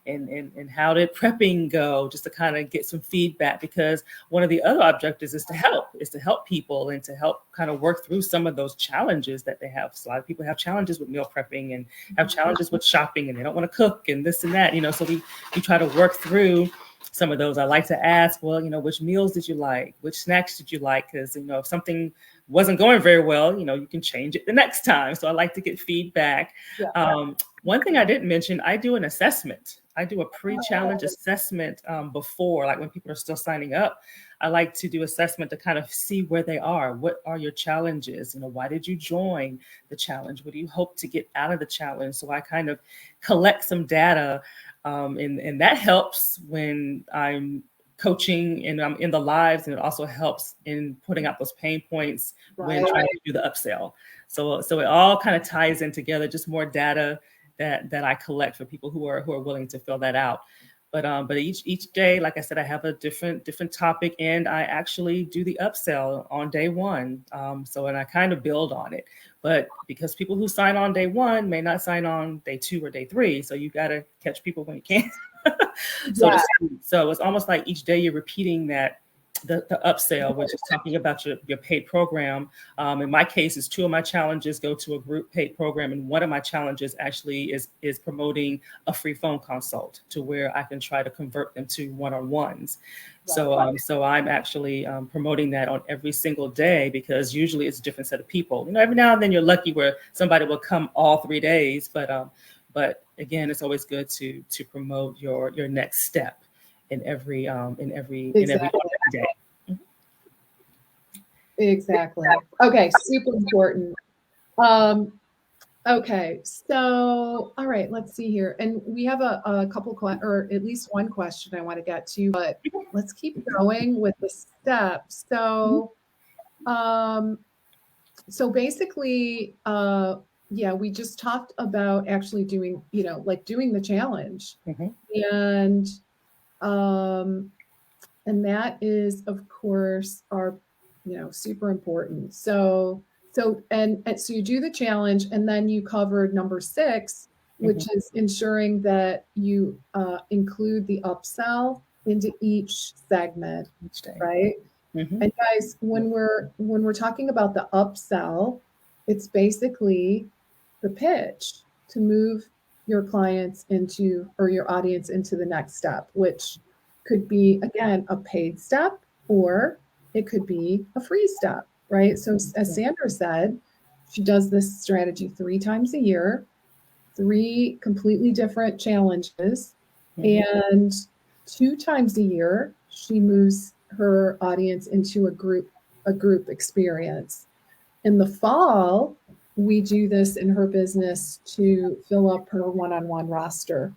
Speaker 2: and how did prepping go? Just to kind of get some feedback, because one of the other objectives is to help people and to help kind of work through some of those challenges that they have. So a lot of people have challenges with meal prepping and have challenges with shopping, and they don't want to cook and this and that. So we try to work through some of those. I like to ask, well, which meals did you like? Which snacks did you like? Because, if something wasn't going very well, you can change it the next time. So I like to get feedback. Yeah. One thing I didn't mention, I do an assessment. I do a pre-challenge assessment before, like when people are still signing up. I like to do assessment to kind of see where they are. What are your challenges? Why did you join the challenge? What do you hope to get out of the challenge? So I kind of collect some data, and that helps when I'm coaching and I'm in the lives, and it also helps in putting out those pain points when trying to do the upsell. So it all kind of ties in together, just more data that I collect for people who are willing to fill that out. But each day, like I said, I have a different topic, and I actually do the upsell on day 1. And I kind of build on it. But because people who sign on day 1 may not sign on day 2 or day 3, so you got to catch people when you can. So it's almost like each day you're repeating that the upsell, which is talking about your paid program. In my case, is two of my challenges go to a group paid program, and one of my challenges actually is promoting a free phone consult to where I can try to convert them to one-on-ones. So I'm actually promoting that on every single day, because usually it's a different set of people. Every now and then you're lucky where somebody will come all 3 days, but again, it's always good to promote your next step in every
Speaker 1: Exactly.
Speaker 2: day.
Speaker 1: Exactly. Okay, super important. Okay, so all right, let's see here, and we have a couple or at least one question I want to get to, but let's keep going with the steps. So basically, yeah, we just talked about actually doing, like doing the challenge, and that is, of course, our, super important. So you do the challenge, and then you covered number 6, which is ensuring that you include the upsell into each segment,
Speaker 2: Each day.
Speaker 1: right? And guys, when we're talking about the upsell, it's basically the pitch to move your clients into, or your audience into, the next step, which could be, again, a paid step, or it could be a free step, right? So as Sandra said, she does this strategy 3 times a year, 3 completely different challenges, and 2 times a year, she moves her audience into a group experience. In the fall, we do this in her business to fill up her one-on-one roster,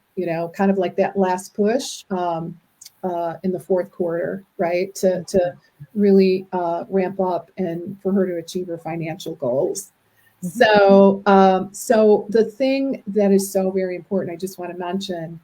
Speaker 1: kind of like that last push in the fourth quarter, right? To really ramp up and for her to achieve her financial goals. So the thing that is so very important, I just want to mention,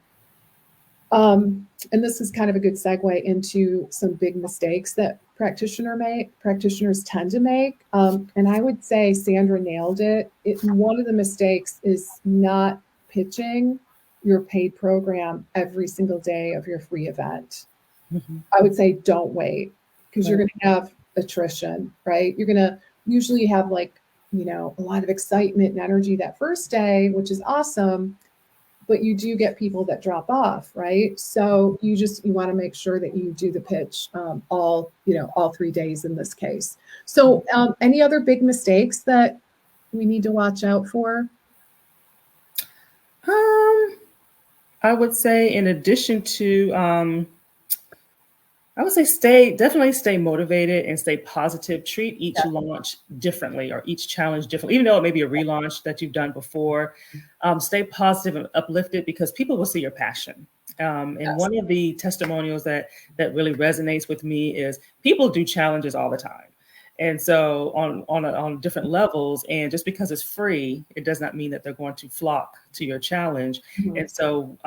Speaker 1: and this is kind of a good segue into some big mistakes that practitioners tend to make. And I would say Sandra nailed it. One of the mistakes is not pitching your paid program every single day of your free event. I would say don't wait, because you're going to have attrition, right? You're going to usually have a lot of excitement and energy that first day, which is awesome. But you do get people that drop off, right? So you want to make sure that you do the pitch all 3 days in this case. So any other big mistakes that we need to watch out for?
Speaker 2: I would say, in addition to, I would say definitely stay motivated and stay positive. Treat each launch differently, or each challenge differently, even though it may be a relaunch that you've done before. Stay positive and uplifted, because people will see your passion. And one of the testimonials that really resonates with me is people do challenges all the time. And so on different levels, and just because it's free, it does not mean that they're going to flock to your challenge. And so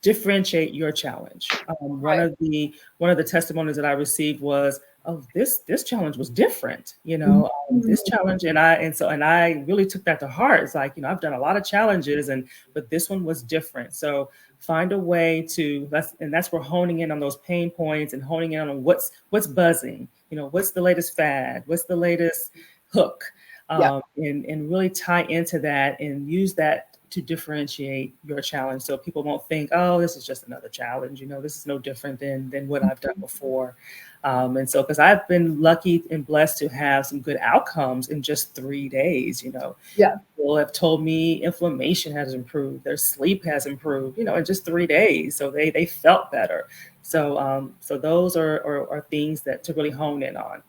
Speaker 2: differentiate your challenge. One of the testimonies that I received was, "Oh, this challenge was different, this challenge," and I really took that to heart. It's like, I've done a lot of challenges, but this one was different. So find a way to, that's where honing in on those pain points and honing in on what's buzzing, what's the latest fad, what's the latest hook, and really tie into that and use that to differentiate your challenge, so people won't think, "Oh, this is just another challenge. This is no different than what I've done before." And so, because I've been lucky and blessed to have some good outcomes in just 3 days. People have told me inflammation has improved, their sleep has improved, in just 3 days. So they felt better. So those are things that to really hone in on.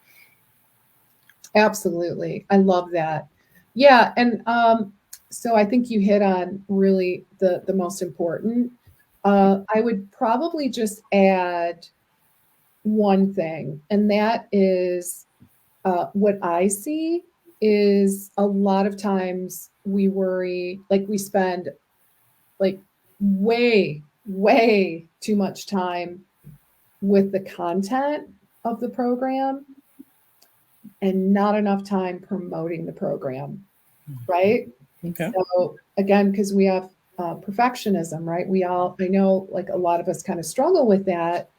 Speaker 1: Absolutely, I love that. Yeah, and so I think you hit on really the most important. I would probably just add one thing, and that is what I see is a lot of times we worry, like we spend like way too much time with the content of the program and not enough time promoting the program, right?
Speaker 2: Okay.
Speaker 1: So again, because we have perfectionism, right? I know like a lot of us kind of struggle with that.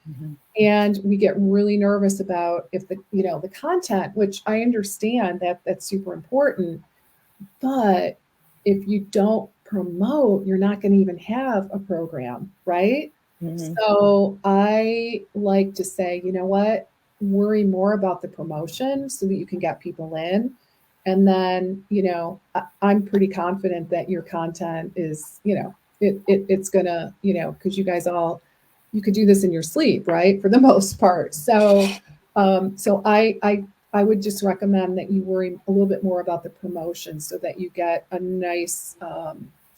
Speaker 1: And we get really nervous about if the content, which I understand that that's super important, but if you don't promote, you're not going to even have a program, right?
Speaker 2: Mhm.
Speaker 1: So I like to say, you know what, worry more about the promotion so that you can get people in. And then, I'm pretty confident that your content is, it's gonna, because you guys all, you could do this in your sleep, right? For the most part. So I would just recommend that you worry a little bit more about the promotion so that you get a nice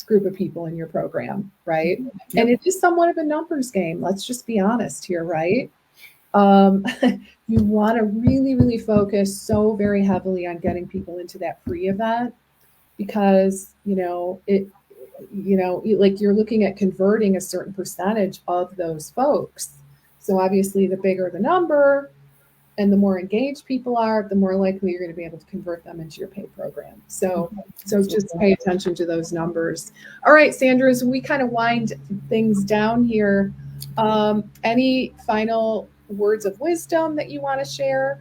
Speaker 1: group of people in your program, right? And
Speaker 2: Yep.
Speaker 1: it is somewhat of a numbers game. Let's just be honest here, right? You want to really, really focus so very heavily on getting people into that free event because, like you're looking at converting a certain percentage of those folks. So obviously, the bigger the number, and the more engaged people are, the more likely you're going to be able to convert them into your paid program. So just pay attention to those numbers. All right, Sandra, as we kind of wind things down here, any final words of wisdom that you want to share?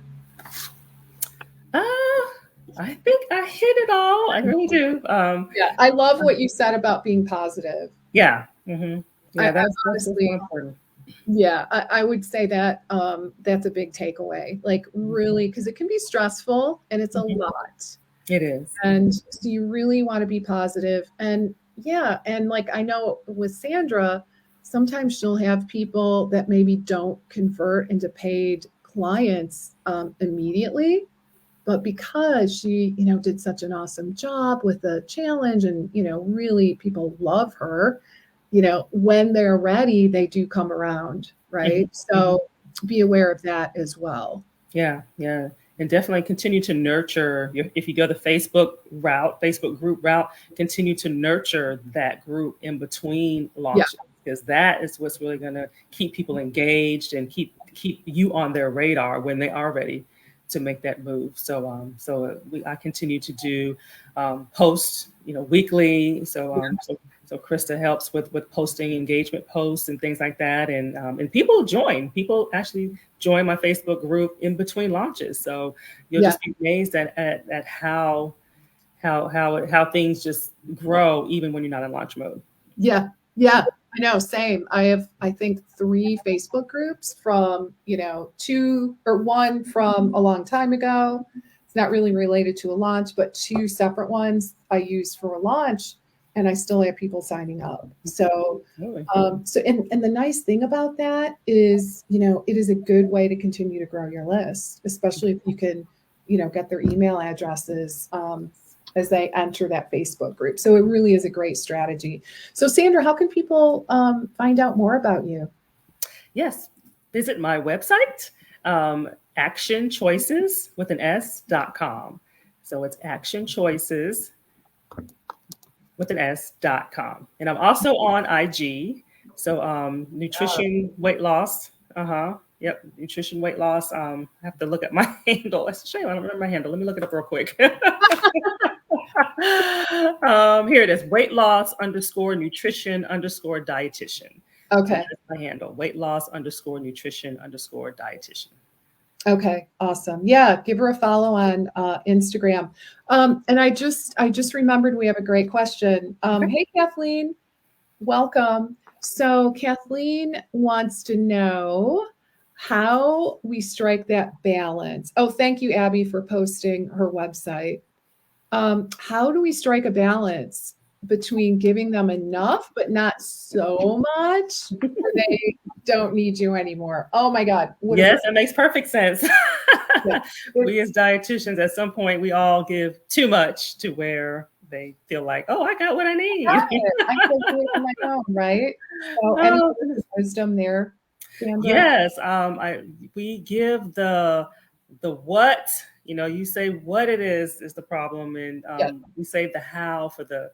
Speaker 2: I think I hit it all. I really do.
Speaker 1: Yeah, I love what you said about being positive.
Speaker 2: Yeah. Mm-hmm. Yeah, that's
Speaker 1: honestly,
Speaker 2: more important.
Speaker 1: Yeah, I would say that that's a big takeaway. Like really, because it can be stressful and it's a lot.
Speaker 2: It is.
Speaker 1: And so you really want to be positive. And yeah, and like I know with Sandra, sometimes she'll have people that maybe don't convert into paid clients immediately, but because she, did such an awesome job with the challenge and, really people love her, when they're ready, they do come around, right?
Speaker 2: Mm-hmm.
Speaker 1: So be aware of that as well.
Speaker 2: Yeah, yeah. And definitely continue to nurture if you go the Facebook group route, continue to nurture that group in between launches because that is what's really going to keep people engaged and keep you on their radar when they are ready to make that move. So I continue to do posts, weekly. So Krista helps with posting engagement posts and things like that, and people join. People actually join my Facebook group in between launches. So you'll just be amazed at how things just grow even when you're not in launch mode.
Speaker 1: Yeah, I know. Same. I have, I think, 3 Facebook groups from, 2 or 1 from a long time ago. It's not really related to a launch, but 2 separate ones I use for a launch, and I still have people signing up. So, and the nice thing about that is, it is a good way to continue to grow your list, especially if you can, get their email addresses as they enter that Facebook group. So it really is a great strategy. So Sandra, how can people find out more about you?
Speaker 2: Yes, visit my website, actionchoices with an S.com. So it's actionchoices with an S.com. And I'm also on IG. So nutrition, weight loss. Yep, nutrition, weight loss. I have to look at my handle. It's a shame I don't remember my handle. Let me look it up real quick. Here it is: weight loss _ nutrition _ dietitian.
Speaker 1: Okay,
Speaker 2: that's my handle: weight loss _ nutrition _ dietitian.
Speaker 1: Okay, awesome. Yeah, give her a follow on Instagram. And I just remembered we have a great question. Hey, Kathleen, welcome. So Kathleen wants to know how we strike that balance. Oh, thank you, Abby, for posting her website. How do we strike a balance between giving them enough but not so much where they don't need you anymore? Oh my God.
Speaker 2: Yes, that makes perfect sense. We as dietitians, at some point, we all give too much to where they feel like, oh, I got what I need.
Speaker 1: I feel good on my own, right? So any wisdom there, Sandra?
Speaker 2: Yes, we give the what, you say what it is the problem, and we save the how for the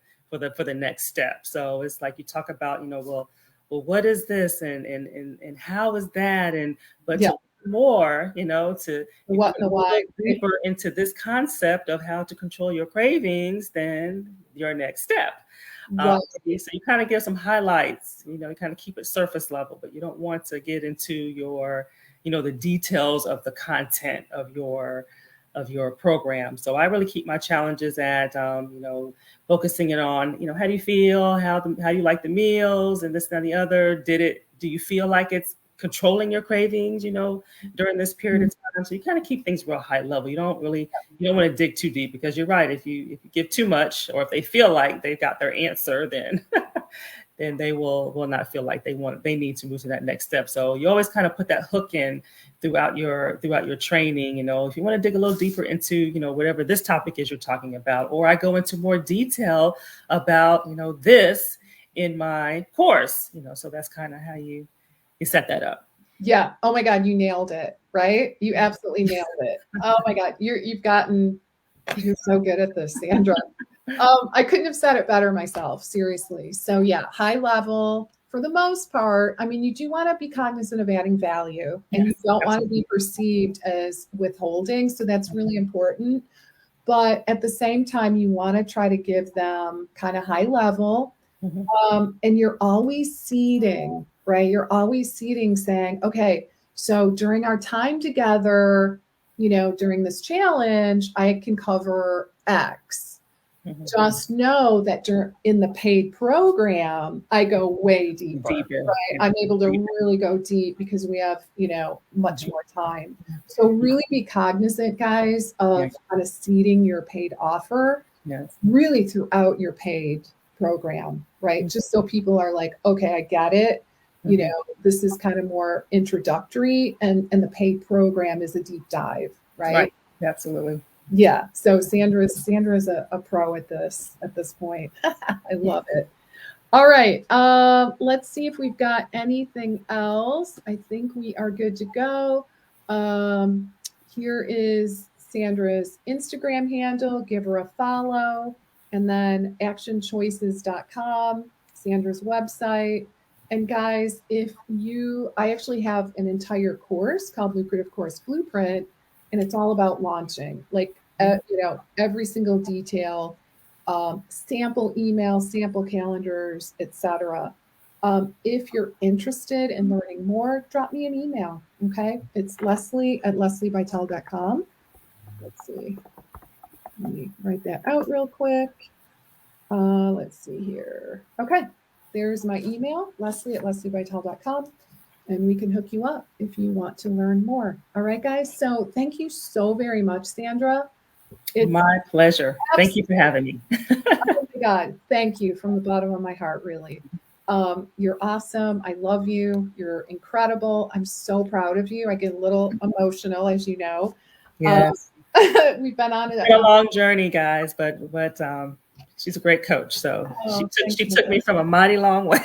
Speaker 2: next step. So it's like you talk about, well, what is this and how is that, to more, to
Speaker 1: what and the why,
Speaker 2: deeper into this concept of how to control your cravings, then your next step.
Speaker 1: Right.
Speaker 2: So you kind of give some highlights, you kind of keep it surface level, but you don't want to get into your, the details of the content of your program. So I really keep my challenges at, focusing it on, how do you feel, how do you like the meals and this and the other. Do you feel like it's controlling your cravings, during this period of time? So you kind of keep things real high level. You don't want to dig too deep, because you're right. If you give too much, or if they feel like they've got their answer, then then they will not feel like they need to move to that next step. So you always kind of put that hook in throughout your training. If you want to dig a little deeper into, whatever this topic is you're talking about, or I go into more detail about, this in my course, so that's kind of how you set that up.
Speaker 1: Yeah. Oh my God, you nailed it, right? You absolutely nailed it. Oh my God, you're so good at this, Sandra. I couldn't have said it better myself, seriously. So yeah, high level for the most part. I mean, you do want to be cognizant of adding value, and you don't want to be perceived as withholding. So that's really important. But at the same time, you want to try to give them kind of high level. And you're always seeding, right? You're always seeding, saying, okay, so during our time together, during this challenge, I can cover X. Just know that in the paid program, I go way deeper. Right? I'm able to really go deep because we have, much more time. So really be cognizant, guys, of kind of seeding your paid offer really throughout your paid program, right? Just so people are like, okay, I get it. This is kind of more introductory, and the paid program is a deep dive, right?
Speaker 2: Absolutely.
Speaker 1: Yeah. So Sandra's a pro at this point. I love it. All right. Let's see if we've got anything else. I think we are good to go. Here is Sandra's Instagram handle. Give her a follow. And then actionchoices.com, Sandra's website. And guys, I actually have an entire course called Lucrative Course Blueprint, and it's all about launching, like, every single detail, sample emails, sample calendars, etc. If you're interested in learning more, drop me an email. Okay. It's Leslie@lesliebytel.com. Let's see. Let me write that out real quick. Let's see here. Okay. There's my email, Leslie@lesliebytel.com. And we can hook you up if you want to learn more. All right, guys. So thank you so very much, Sandra.
Speaker 2: It's my pleasure. Thank you for having me.
Speaker 1: Oh my God. Thank you from the bottom of my heart, really. You're awesome. I love you. You're incredible. I'm so proud of you. I get a little emotional, as you know.
Speaker 2: Yes.
Speaker 1: We've been on
Speaker 2: a long journey, guys, but she's a great coach. So she took me from a mighty long way.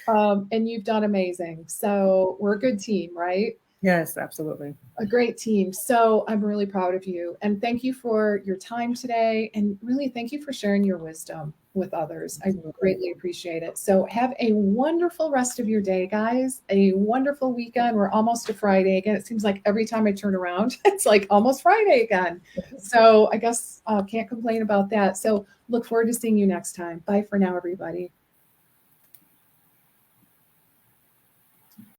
Speaker 1: And you've done amazing. So we're a good team, right?
Speaker 2: Yes, absolutely.
Speaker 1: A great team. So I'm really proud of you. And thank you for your time today. And really, thank you for sharing your wisdom with others. I greatly appreciate it. So have a wonderful rest of your day, guys. A wonderful weekend. We're almost to Friday again. It seems like every time I turn around, it's like almost Friday again. So I guess can't complain about that. So look forward to seeing you next time. Bye for now, everybody.